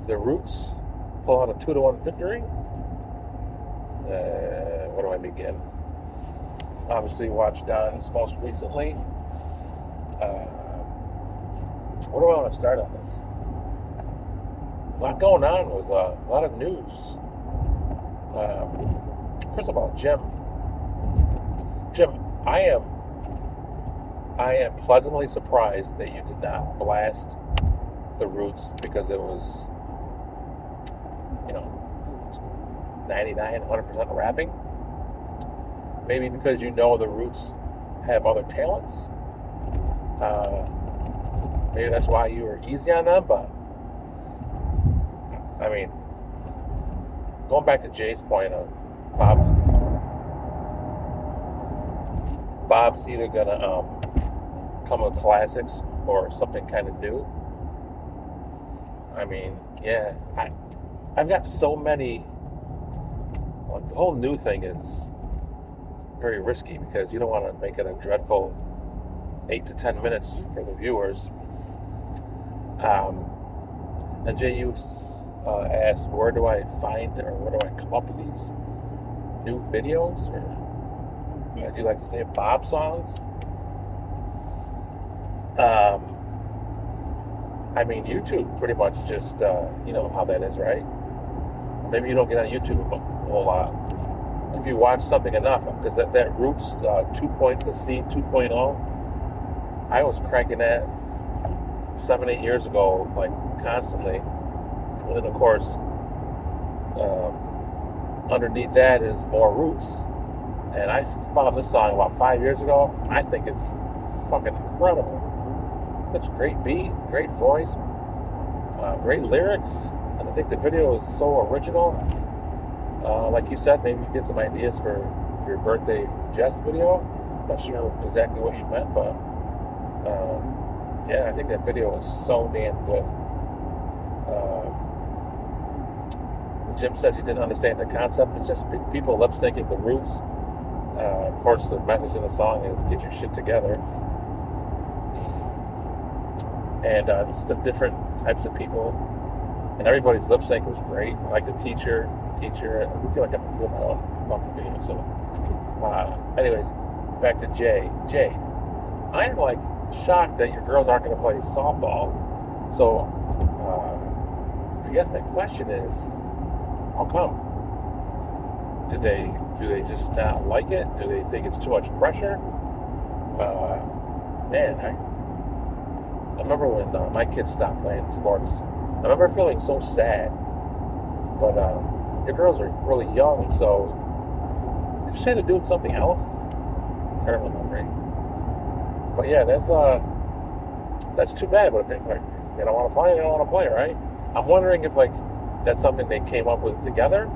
The Roots pull out a 2-1 victory. Where do I begin? Obviously, watched Don's most recently. Where do I want to start on this? A lot going on with a lot of news. First of all, Jim, I am pleasantly surprised that you did not blast the Roots because it was, 99, 100% rapping. Maybe because you know the Roots have other talents. Maybe that's why you were easy on them, but I mean, going back to Jay's point of Bob's either gonna come with classics or something kind of new. I mean, yeah, I've got so many. Well, the whole new thing is very risky because you don't want to make it a dreadful 8 to 10 minutes for the viewers. And Jay, you asked, where do I find or where do I come up with these new videos, or as you like to say, Bob songs? I mean, YouTube pretty much just, you know how that is, right? Maybe you don't get on YouTube a whole lot. If you watch something enough, because that Roots the C 2.0, I was cranking that 7-8 years ago, like constantly. And then, of course, underneath that is more Roots. And I found this song about 5 years ago. I think it's fucking incredible. Such a great beat, great voice, great lyrics, and I think the video is so original. Like you said, maybe you get some ideas for your birthday jest video. I'm not sure exactly what you meant, but yeah, I think that video is so damn good. Jim says he didn't understand the concept. It's just people lip syncing the Roots. Of course, the message in the song is "Get your shit together," and it's the different types of people. And everybody's lip sync was great. Like the teacher. I feel like I'm doing my own fucking video. So, anyways, back to Jay. Jay, I'm like shocked that your girls aren't going to play softball. So, I guess my question is, how come? Do they just not like it? Do they think it's too much pressure? Man, I remember when my kids stopped playing sports. I remember feeling so sad. But your girls are really young, so did you say they're doing something else? Terrible memory. But yeah, that's too bad. But if they don't want to play, they don't want to play, right? I'm wondering if that's something they came up with together.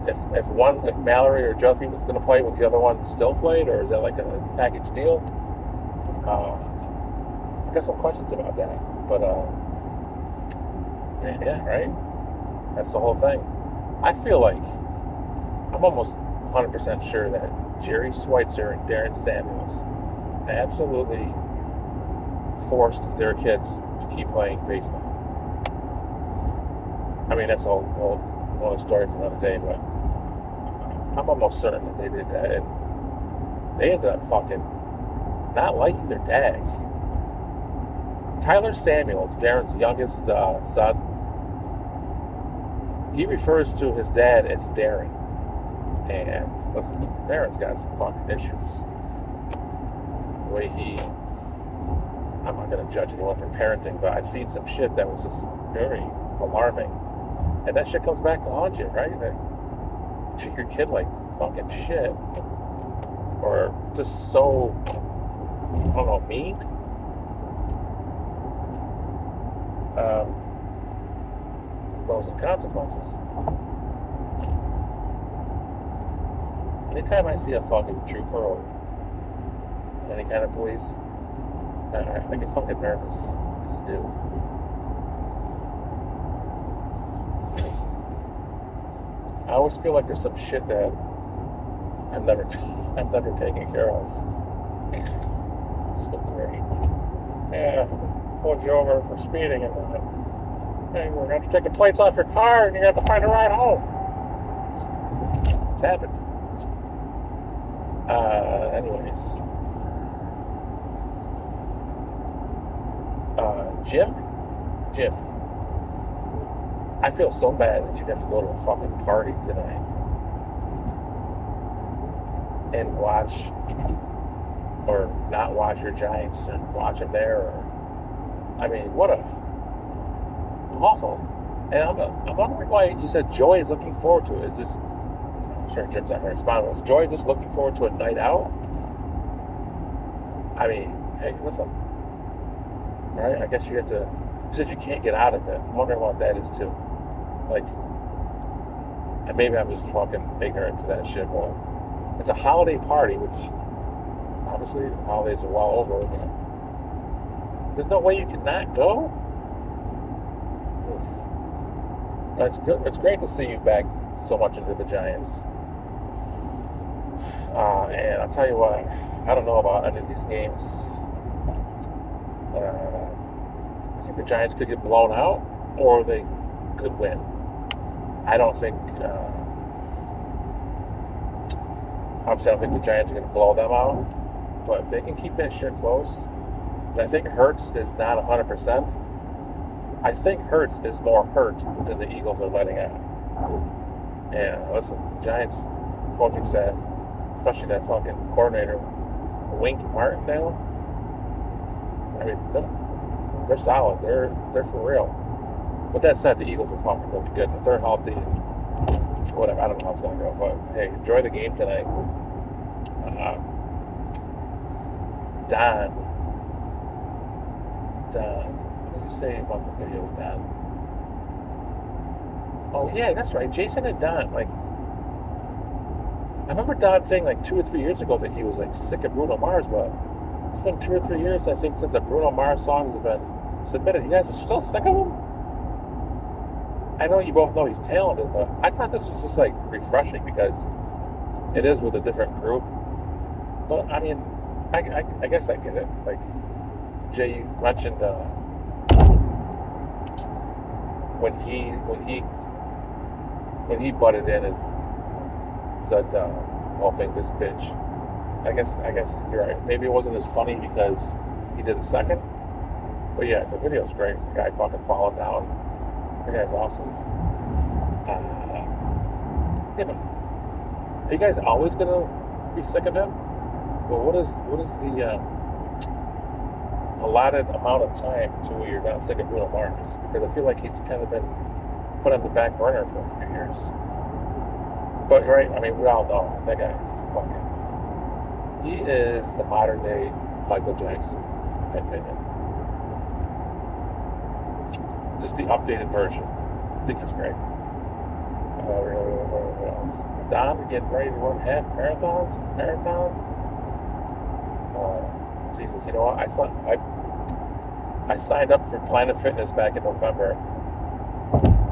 If Mallory or Josephine was going to play with the other one still played, or is that like a package deal? I got some questions about that, but yeah, right. That's the whole thing. I feel like I'm almost 100% sure that Jerry Schweitzer and Darren Samuels absolutely forced their kids to keep playing baseball. I mean, that's a whole story for another day, but I'm almost certain that they did that. And they ended up fucking not liking their dads. Tyler Samuels, Darren's youngest son, he refers to his dad as Darren. And listen, Darren's got some fucking issues. The way I'm not going to judge anyone for parenting, but I've seen some shit that was just very alarming. And that shit comes back to haunt you, right? That you treat your kid like fucking shit. Or just so, I don't know, mean. Those are consequences. Anytime I see a fucking trooper or any kind of police, I get fucking nervous. I just do. I always feel like there's some shit that I'm never taking care of. So great. Yeah. pulled you over for speeding, and hey, we're going to take the plates off your car, and you're going to have to find a ride home. It's happened. Anyways. Jim, I feel so bad that you have to go to a fucking party tonight and watch or not watch your Giants and watch them there. Or, I mean, what a awful. And I'm wondering why you said Joy is looking forward to it. Is this? I'm sure Jim's not going to respond. Is Joy just looking forward to a night out? I mean, hey, listen. Right? I guess you have to. You said you can't get out of it. I'm wondering what that is too. Like, and maybe I'm just fucking ignorant to that shit. But it's a holiday party, which obviously the holidays are well over. But there's no way you can not go. It's good. It's great to see you back so much into the Giants. And I'll tell you what, I don't know about any of these games. I think the Giants could get blown out, or they could win. I don't think. Obviously, I don't think the Giants are going to blow them out. But if they can keep that shit close, and I think Hurts is not 100%. I think Hurts is more hurt than the Eagles are letting out. And listen, the Giants coaching staff, especially that fucking coordinator, Wink Martindale. I mean, they're solid. They're for real. But that said, the Eagles are fucking really good. If they're healthy, whatever, I don't know how it's gonna go. But hey, enjoy the game tonight. Don. What did you say about the videos, Don? Oh yeah, that's right. Jason and Don. Like, I remember Don saying like 2 or 3 years ago that he was like sick of Bruno Mars, but it's been 2 or 3 years, I think, since the Bruno Mars songs have been submitted. You guys are still sick of him? I know you both know he's talented, but I thought this was just like refreshing because it is with a different group. But I mean, I guess I get it. Like Jay, you mentioned when he butted in and said the whole thing, this bitch. I guess you're right. Maybe it wasn't as funny because he did the second. But yeah, the video's great. The guy fucking falling down. That guy's awesome. Yeah, but are you guys always gonna be sick of him? Well, what is the allotted amount of time to where you're not sick of Bruno Mars? Because I feel like he's kind of been put on the back burner for a few years. But right, I mean, we all know that guy is fucking. He is the modern day Michael Jackson, in my opinion. Just the updated version. I think he's great. What else? Don getting ready to run half marathons. Jesus, you know what? I signed up for Planet Fitness back in November,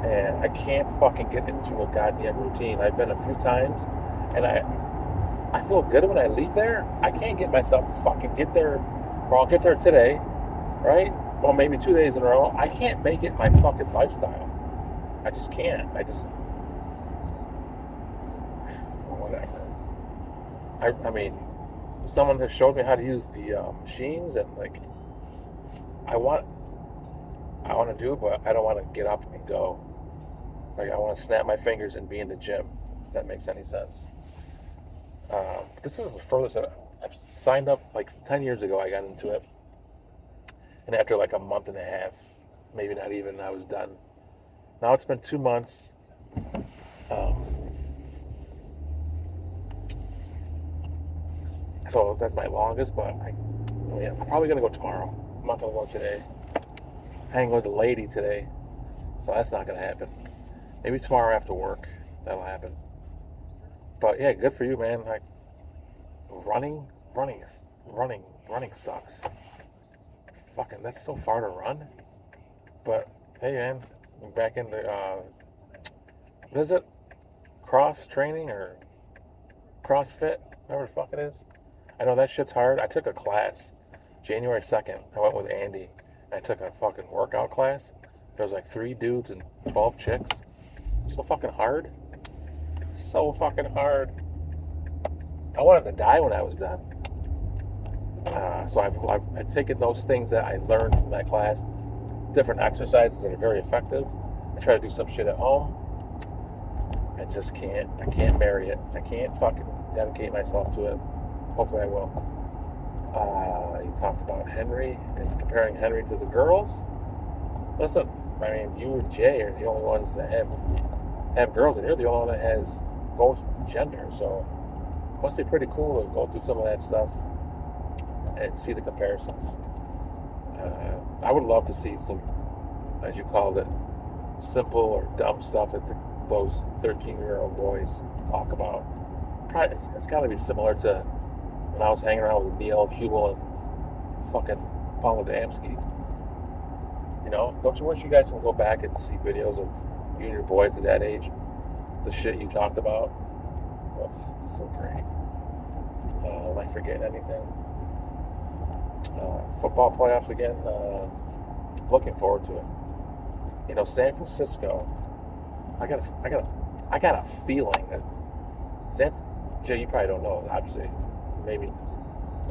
and I can't fucking get into a goddamn routine. I've been a few times, and I feel good when I leave there. I can't get myself to fucking get there, or I'll get there today, right? Or maybe 2 days in a row. I can't make it my fucking lifestyle. I just can't. Whatever. I mean, someone has showed me how to use the machines, and like, I want to do it, but I don't want to get up and go. Like, I want to snap my fingers and be in the gym, if that makes any sense. This is the furthest I've signed up. Like 10 years ago, I got into it. And after like a month and a half, maybe not even, I was done. Now it's been 2 months. So that's my longest, but I'm probably going to go tomorrow. I'm not going to go today. I ain't going to the lady today, so that's not going to happen. Maybe tomorrow after work, that'll happen. But yeah, good for you, man. Like, running sucks. Fucking, that's so far to run. But hey, man, I'm back in the what is it? Cross training or CrossFit, whatever the fuck it is. I know that shit's hard. I took a class January 2nd. I went with Andy. I took a fucking workout class. There was like 3 dudes and 12 chicks. So fucking hard. So fucking hard. I wanted to die when I was done. So I've taken those things that I learned from that class, different exercises that are very effective. I try to do some shit at home. I just can't. I can't marry it. I can't fucking dedicate myself to it. Hopefully I will. You talked about Henry and comparing Henry to the girls. Listen, I mean, you and Jay are the only ones that have girls, and you're the only one that has both gender. So it must be pretty cool to go through some of that stuff and see the comparisons. I would love to see some, as you called it, simple or dumb stuff that those 13-year-old boys talk about. Probably, it's got to be similar to when I was hanging around with Neil Hubel and fucking Paul Adamski. You know, don't you wish you guys can go back and see videos of you and your boys at that age? The shit you talked about? Oh, it's so great. Am I forgetting anything? Football playoffs again. Looking forward to it. You know, San Francisco. I got a feeling that Jay, you probably don't know, obviously. Maybe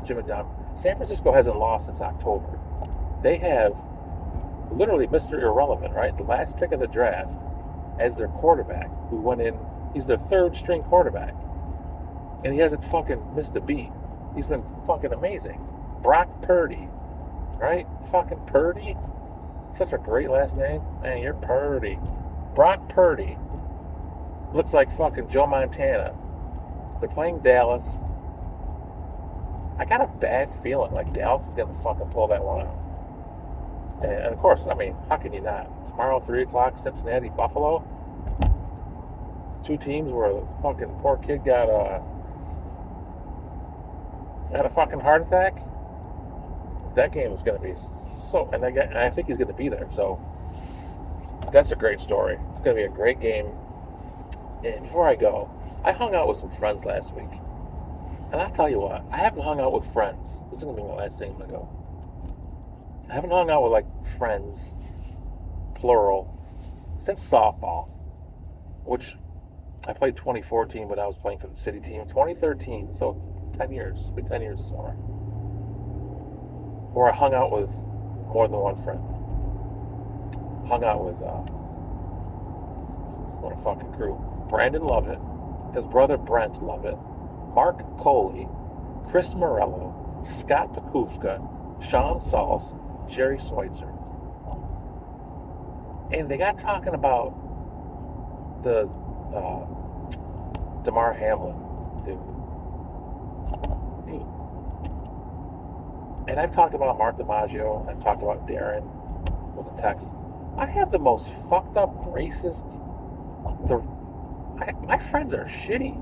Jim and Dom. San Francisco hasn't lost since October. They have literally Mr. Irrelevant, right? The last pick of the draft as their quarterback, who went in. He's their 3rd string quarterback, and he hasn't fucking missed a beat. He's been fucking amazing. Brock Purdy, right? Fucking Purdy. Such a great last name. Man, you're Purdy. Brock Purdy looks like fucking Joe Montana. They're playing Dallas. I got a bad feeling like Dallas is going to fucking pull that one out. And of course, I mean, how can you not? Tomorrow, 3 o'clock, Cincinnati, Buffalo. 2 teams where the fucking poor kid got a fucking heart attack. That game is going to be so, and I think he's going to be there. So that's a great story. It's going to be a great game. And before I go, I hung out with some friends last week. And I'll tell you what, I haven't hung out with friends. This is going to be my last thing I'm going to go. I haven't hung out with, like, friends, plural, since softball, which I played 2014, but I was playing for the city team. 2013, so 10 years. It'll be 10 years this summer. Where I hung out with more than one friend. Hung out with, what a fucking crew. Brandon Lovett, his brother Brent Lovett, Mark Coley, Chris Morello, Scott Pakufka, Sean Sauce, Jerry Schweitzer. And they got talking about the Damar Hamlin dude. And I've talked about Mark DiMaggio, I've talked about Darren with the text. I have the most fucked up racist. My friends are shitty.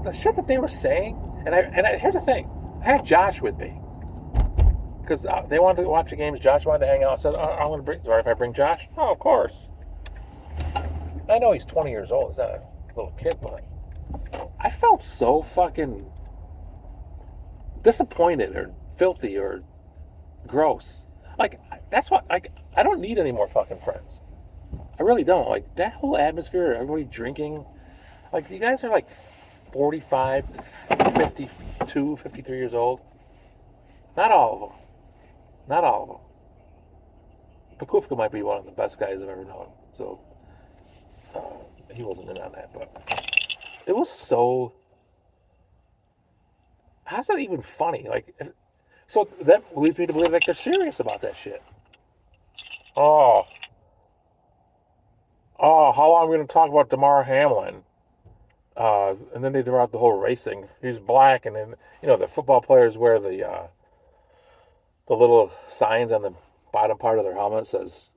The shit that they were saying, and here's the thing. I had Josh with me because they wanted to watch the games. Josh wanted to hang out. I said, I'm going to bring. Sorry if I bring Josh. Oh, of course. I know he's 20 years old. He's not a little kid, but I felt so fucking disappointed or filthy or gross. Like, that's what, like, I don't need any more fucking friends. I really don't. Like, that whole atmosphere, everybody drinking, like, you guys are like 45 to 52, 53 years old. Not all of them. Not all of them. Pakufka might be one of the best guys I've ever known. So, he wasn't in on that, but it was so, how's that even funny? Like, so that leads me to believe like they're serious about that shit. Oh, how long are we going to talk about Damar Hamlin? And then they throw out the whole racing. He's black, and then, you know, the football players wear the little signs on the bottom part of their helmet that says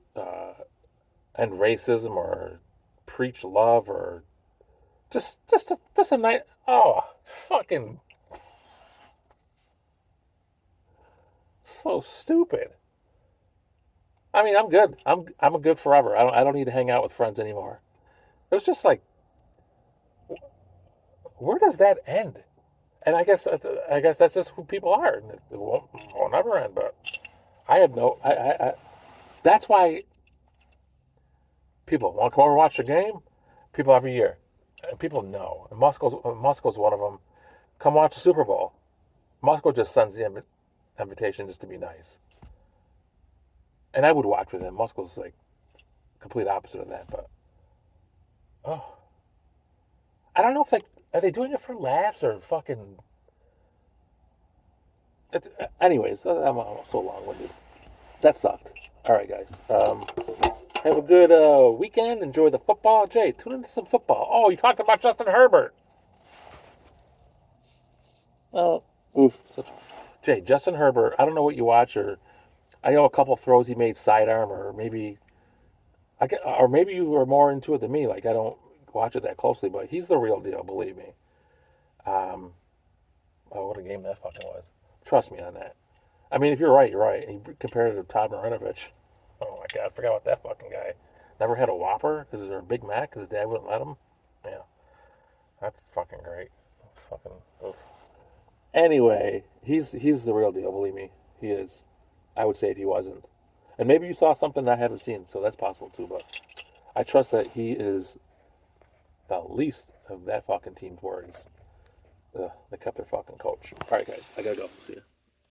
end racism or preach love or just a nice, fucking so stupid. I mean, I'm good. I'm good forever. I don't need to hang out with friends anymore. It was just like, where does that end? And I guess that's just who people are. It won't never end. But I have no. That's why people want to come over and watch the game. People every year, and people know. And Moscow's one of them. Come watch the Super Bowl. Moscow just sends the invitation just to be nice, and I would watch with him. Moscow's like complete opposite of that, but oh, I don't know if like are they doing it for laughs or fucking. Anyways, I'm so long-winded. That sucked. All right, guys. Have a good weekend. Enjoy the football. Jay, tune into some football. Oh, you talked about Justin Herbert. Oh, oof. Jay, Justin Herbert. I don't know what you watch, or I know a couple throws he made sidearm, or maybe or maybe you were more into it than me. Like I don't watch it that closely, but he's the real deal. Believe me. Um, oh, what a game that fucking was. Trust me on that. I mean, if you're right, you're right. And you compare it to Todd Marinovich. Oh my God, I forgot about that fucking guy. Never had a Whopper because they're a Big Mac because his dad wouldn't let him. Yeah, that's fucking great. Fucking. Oof. Anyway, he's the real deal. Believe me, he is. I would say if he wasn't, and maybe you saw something I haven't seen, so that's possible too. But I trust that he is the least of that fucking team's worries. They kept their fucking coach. All right, guys, I gotta go. See ya.